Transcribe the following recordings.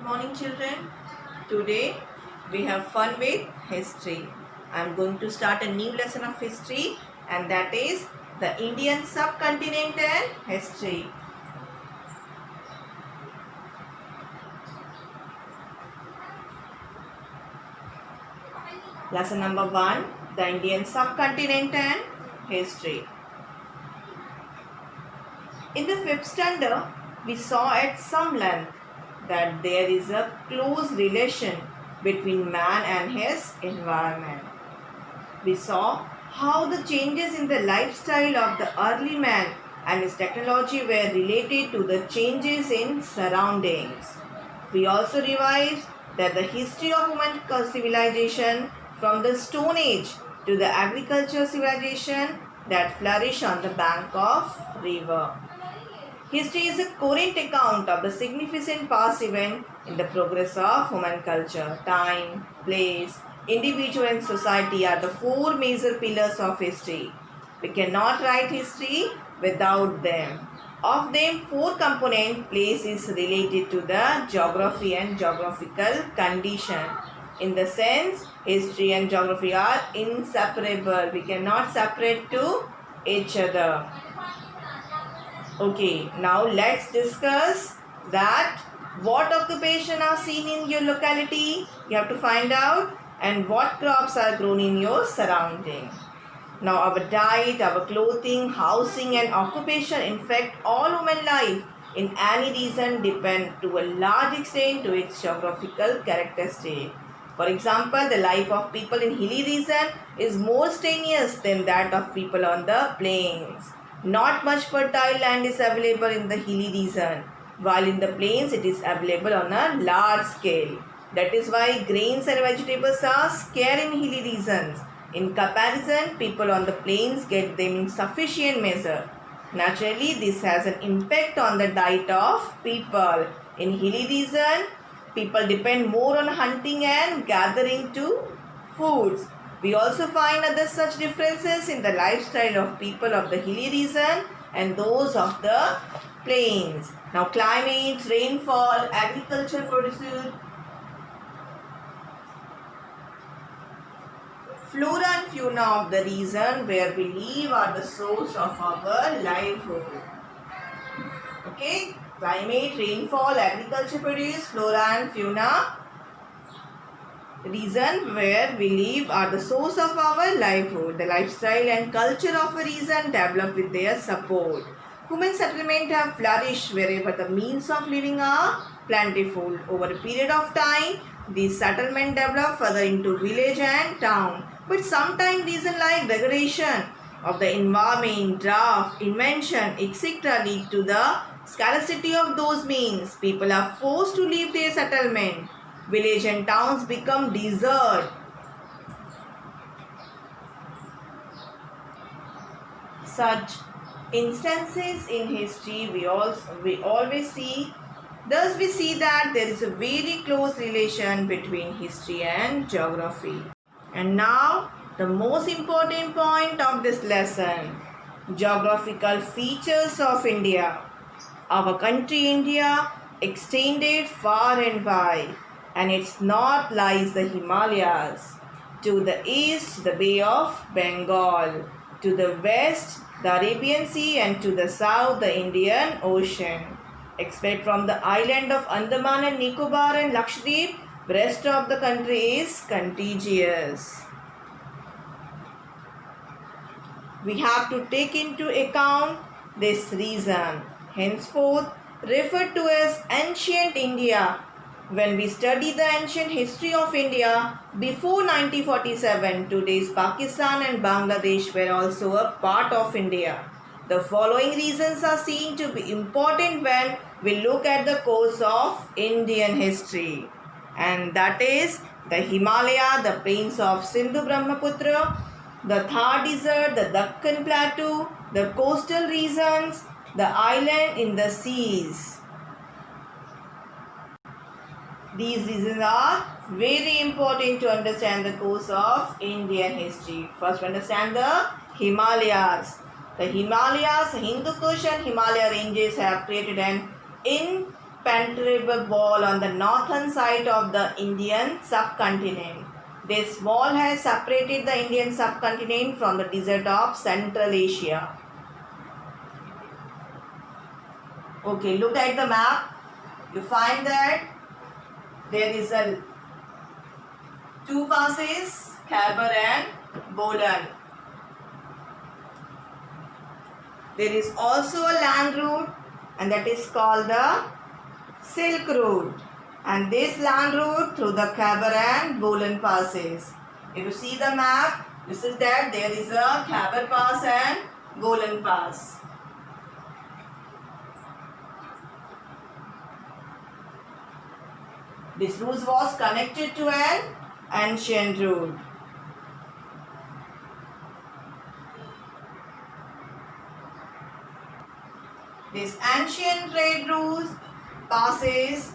morning, children. Today we have fun with history. I am going to start a new lesson of history, and that is the Indian subcontinent and history. Lesson number 1, the Indian subcontinent and history. In the 5th standard, we saw at some length that there is a close relation between man and his environment. We saw how the changes in the lifestyle of the early man and his technology were related to the changes in surroundings. We also revised that the history of human civilization from the Stone Age to the agricultural civilization that flourished on the bank of river. History is a current account of the significant past event in the progress of human culture. Time, place, individual and society are the 4 major pillars of history. We cannot write history without them. Of them, 4 component place is related to the geography and geographical condition. In the sense, history and geography are inseparable. We cannot separate to each other. Okay, now let's discuss that what occupation are seen in your locality. You have to find out, and what crops are grown in your surrounding. Now our diet, our clothing, housing and occupation infect all human life in any region depend to a large extent to its geographical characteristic. For example, the life of people in hilly region is more strenuous than that of people on the plains. Not much fertile land is available in the hilly region, while in the plains it is available on a large scale. That is why grains and vegetables are scarce in hilly regions. In comparison, people on the plains get them in sufficient measure. Naturally, this has an impact on the diet of people. In hilly region, people depend more on hunting and gathering to foods. We also find other such differences in the lifestyle of people of the hilly region and those of the plains. Now climate, rainfall, agriculture produces, flora and fauna of the region where we live are the source of our livelihood. Okay, climate, rainfall, agriculture produce, flora and fauna region where we live are the source of our livelihood. The lifestyle and culture of a region develop with their support. Human settlement have flourished wherever the means of living are plentiful. Over a period of time, these settlement develop further into village and town. But sometimes reasons like degradation of the environment, drought, invention, etc. lead to the scarcity of those means. People are forced to leave their settlement. Village and towns become desert. Such instances in history we always see. Thus we see that there is a very close relation between history and geography. And now the most important point of this lesson, geographical features of India. Our country India extended far and wide, and its north lies the Himalayas. To the east, the Bay of Bengal. To the west, the Arabian Sea, and to the south, the Indian Ocean. Except from the island of Andaman and Nicobar and Lakshadweep, the rest of the country is contiguous. We have to take into account this reason, henceforth referred to as ancient India. When we study the ancient history of India before 1947, today's Pakistan and Bangladesh were also a part of India. The following reasons are seen to be important when we look at the course of Indian history. And that is the Himalaya, the plains of Sindhu Brahmaputra, the Thar Desert, the Deccan Plateau, the coastal regions, the island in the seas. These reasons are very important to understand the course of Indian history. First, understand the Himalayas. The Himalayas, Hindu Kush and Himalaya ranges have created an penetrable wall on the northern side of the Indian subcontinent. This wall has separated the Indian subcontinent from the desert of Central Asia. Okay, look at the map. You find that there is a two passes, Khyber and Bolan. There is also a land route, and that is called the Silk Route. And this land route through the Khyber and Bolan passes. If you see the map, you see that there is a Khyber Pass and Bolan Pass. This route was connected to an ancient route. This ancient trade route passes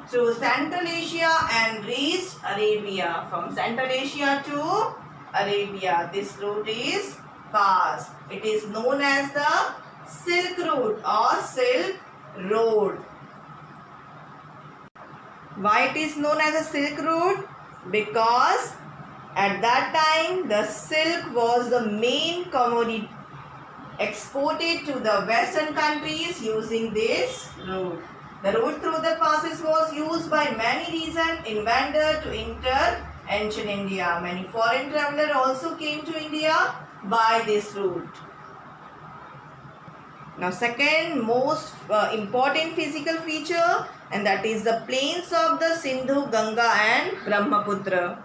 through Central Asia and reached Arabia. From Central Asia to Arabia, this route is passed. It is known as the Silk Route or Silk Road. Why it is known as a Silk Route? Because at that time the silk was the main commodity exported to the western countries using this route. The route through the passes was used by many reasons in vendor to enter ancient India. Many foreign travelers also came to India by this route. Now, second most important physical feature, and that is the plains of the Sindhu, Ganga and Brahmaputra.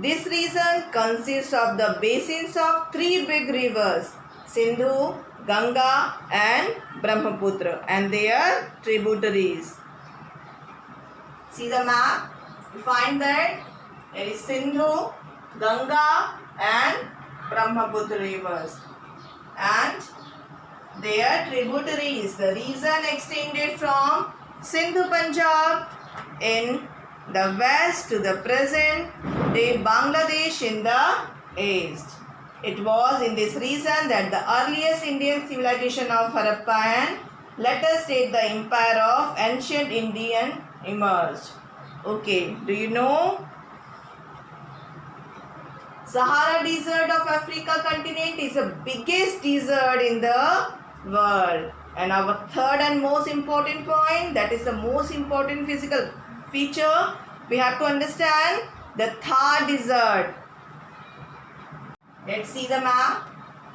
This region consists of the basins of three big rivers, Sindhu, Ganga and Brahmaputra, and their tributaries. See the map, you find that there is Sindhu, Ganga and Brahmaputra rivers and their tributaries. The region extended from Sindhu, Punjab in the west to the present day Bangladesh in the east. It was in this region that the earliest Indian civilization of Harappa and later state the empire of ancient Indian emerged. Okay, do you know? Sahara Desert of Africa continent is the biggest desert in the world. And our third and most important point, that is the most important physical feature, we have to understand the Thar Desert. Let's see the map.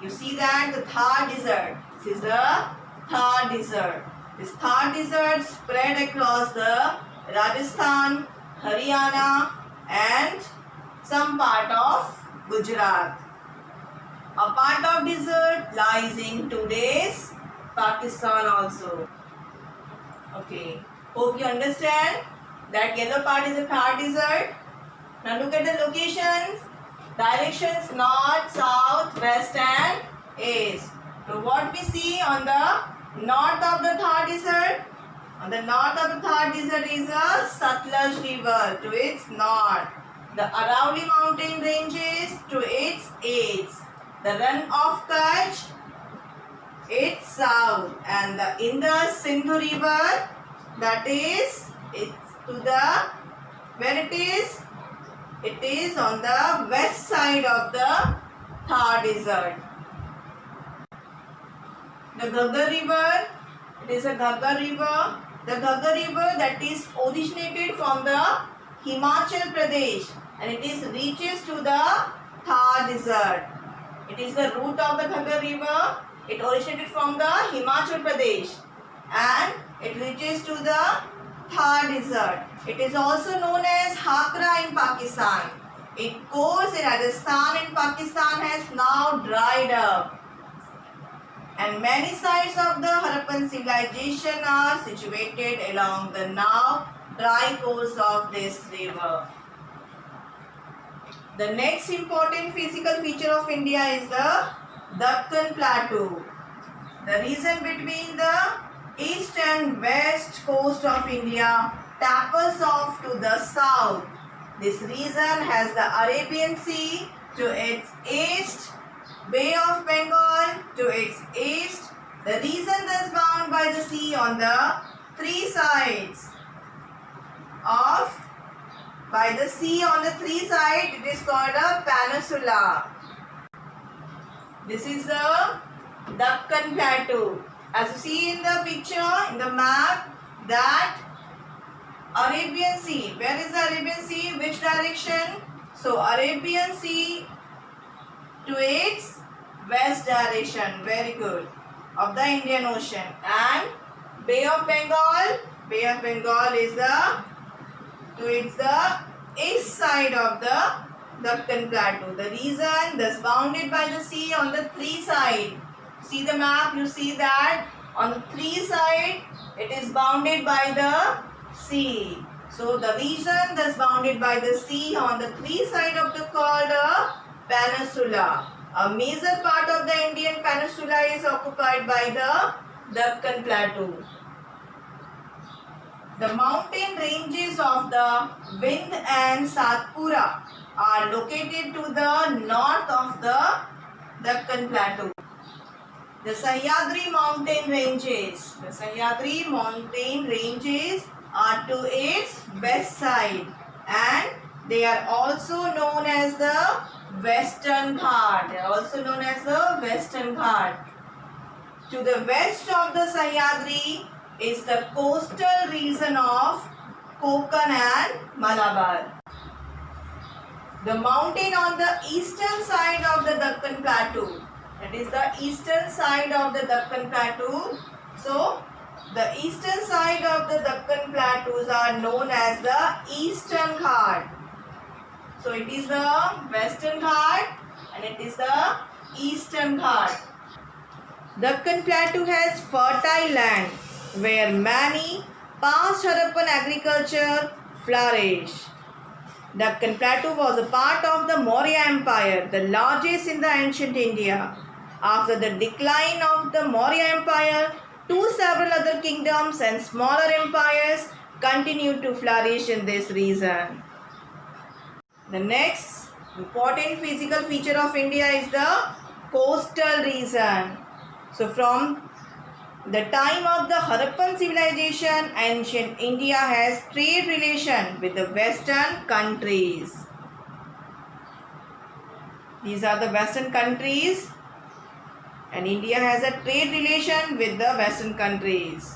You see that the Thar Desert. This is the Thar Desert. This Thar Desert spread across the Rajasthan, Haryana and some part of Gujarat. A part of desert lies in today's Pakistan also. Okay. Hope you understand that yellow part is the Thar Desert. Now look at the locations. Directions north, south, west and east. So what we see on the north of the Thar Desert? On the north of the Thar Desert is a Satluj River to its north. The Aravalli mountain ranges to its east. The Rann of Kutch, its south. And the Indus Sindhu River, that is, it's to the, where it is? It is on the west side of the Thar Desert. The Ghaggar River, it is a Ghaggar River. The Ghaggar River that is originated from the Himachal Pradesh and it is reaches to the Thar Desert. It is the root of the Ghaggar River. It originated from the Himachal Pradesh and it reaches to the Thar Desert. It is also known as Hakra in Pakistan. Its course in Rajasthan and Pakistan has now dried up. And many sites of the Harappan civilization are situated along the now dry course of this river. The next important physical feature of India is the Deccan Plateau. The region between the east and west coast of India tapers off to the south. This region has the Arabian Sea to its east, Bay of Bengal to its east, The region thus bound by the sea on the three sides it is called a peninsula. This is the Deccan Plateau. As you see in the picture, in the map, that Arabian Sea. Where is the Arabian Sea? Which direction? So, Arabian Sea to its west direction. Very good. Of the Indian Ocean. And Bay of Bengal. Bay of Bengal is the east side of the Deccan Plateau. The region thus bounded by the sea on the three sides. See the map, you see that on the three sides it is bounded by the sea. So the region thus bounded by the sea on the three sides of the called a peninsula. A major part of the Indian peninsula is occupied by the Deccan Plateau. The mountain ranges of the Vindh and Satpura are located to the north of the Deccan Plateau. The Sahyadri mountain ranges are to its west side, and they are also known as the Western Ghat. To the west of the Sahyadri is the coastal region of Konkan and Malabar. The mountain on the eastern side of the Deccan Plateau, that is the eastern side of the Deccan Plateau. So, the eastern side of the Deccan Plateaus are known as the Eastern Ghat. So, it is the Western Ghat and it is the Eastern Ghat. Deccan Plateau has fertile land where many past Harappan agriculture flourished. Deccan Plateau was a part of the Maurya Empire, the largest in the ancient India. After the decline of the Maurya Empire, several other kingdoms and smaller empires continued to flourish in this region. The next important physical feature of India is the coastal region. So from the time of the Harappan civilization, ancient India has trade relation with the western countries. These are the western countries, and India has a trade relation with the western countries.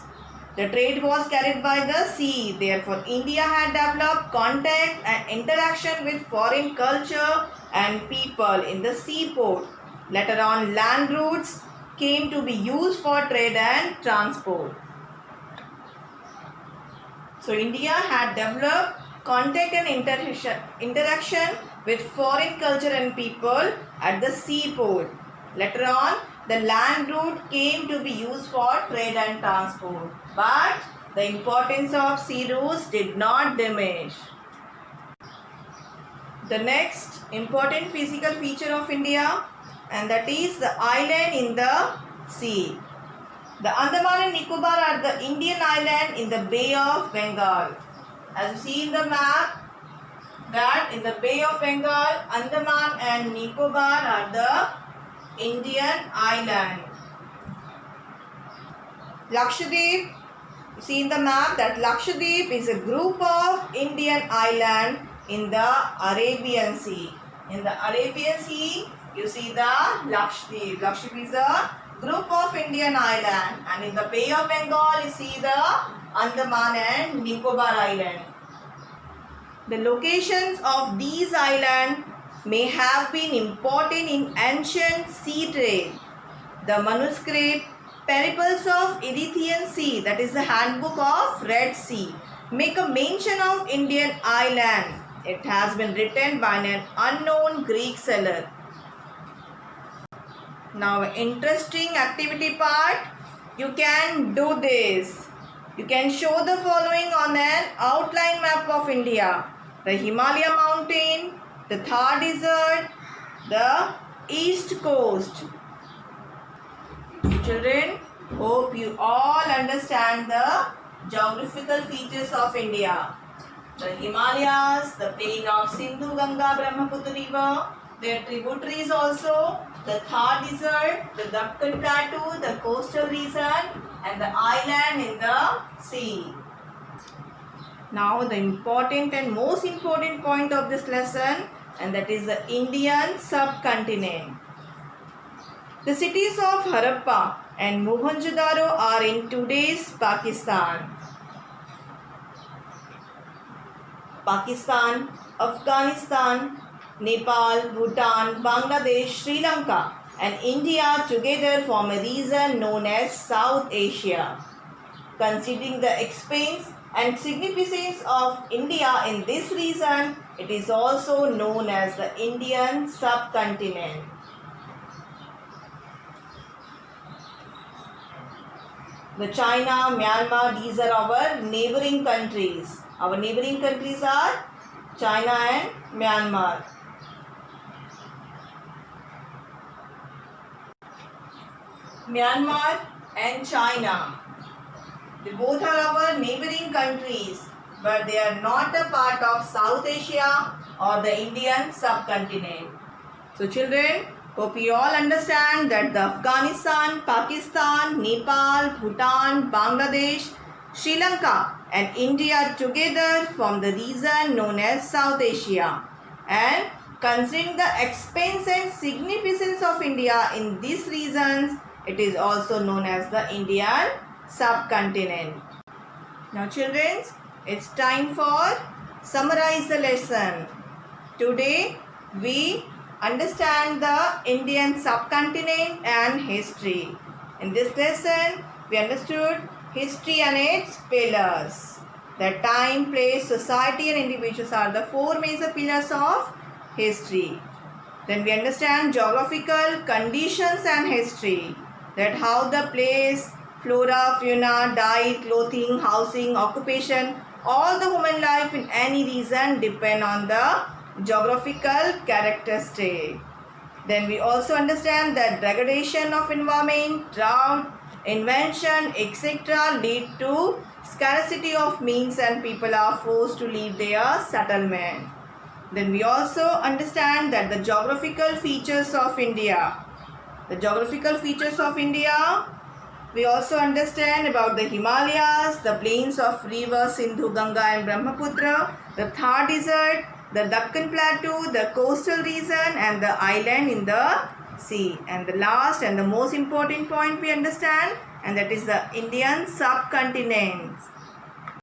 The trade was carried by the sea. Therefore, India had developed contact and interaction with foreign culture and people in the seaport. Later on, land routes came to be used for trade and transport. So, India had developed contact and interaction with foreign culture and people at the seaport. Later on, the land route came to be used for trade and transport. But the importance of sea routes did not diminish. The next important physical feature of India, and that is the island in the sea. The Andaman and Nicobar are the Indian island in the Bay of Bengal. As you see in the map, that in the Bay of Bengal, Andaman and Nicobar are the Indian island. Lakshadweep, you see in the map that Lakshadweep is a group of Indian island in the Arabian Sea. In the Arabian Sea, you see the Lakshadweep. Lakshadweep is a group of Indian island, and in the Bay of Bengal, you see the Andaman and Nicobar island. The locations of these islands may have been important in ancient sea trade. The manuscript Periples of Erythraean Sea, that is the handbook of Red Sea, make a mention of Indian island. It has been written by an unknown Greek sailor. Now, interesting activity part, you can do this. You can show the following on an outline map of India. The Himalaya mountain, the Thar desert, the east coast. Children, hope you all understand the geographical features of India. The Himalayas, the plain of Sindhu, Ganga, Brahmaputra river, their tributaries also, the Thar Desert, the Deccan Plateau, the coastal region, and the island in the sea. Now the important and most important point of this lesson, and that is the Indian subcontinent. The cities of Harappa and Mohenjo-daro are in today's Pakistan. Pakistan, Afghanistan, Nepal, Bhutan, Bangladesh, Sri Lanka and India together form a region known as South Asia. Considering the expanse and significance of India in this region, it is also known as the Indian subcontinent. The China, Myanmar, these are our neighboring countries. Our neighboring countries are China and Myanmar. Myanmar and China, they both are our neighboring countries, but they are not a part of South Asia or the Indian subcontinent. So children, hope you all understand that the Afghanistan, Pakistan, Nepal, Bhutan, Bangladesh, Sri Lanka and India together form the region known as South Asia. And considering the expanse and significance of India in these regions, it is also known as the Indian subcontinent. Now children, it's time for summarize the lesson. Today we understand the Indian subcontinent and history. In this lesson, we understood history and its pillars. That time, place, society and individuals are the four major pillars of history. Then we understand geographical conditions and history. That how the place, flora, fauna, diet, clothing, housing, occupation, all the human life in any region depend on the geographical characteristic. Then we also understand that degradation of environment, drought, invention, etc. lead to scarcity of means and people are forced to leave their settlement. Then we also understand that the geographical features of India. The geographical features of India, we also understand about the Himalayas, the plains of rivers Sindhu, Ganga and Brahmaputra, the Thar Desert, the Deccan Plateau, the coastal region and the island in the sea. And the last and the most important point we understand, and that is the Indian subcontinent.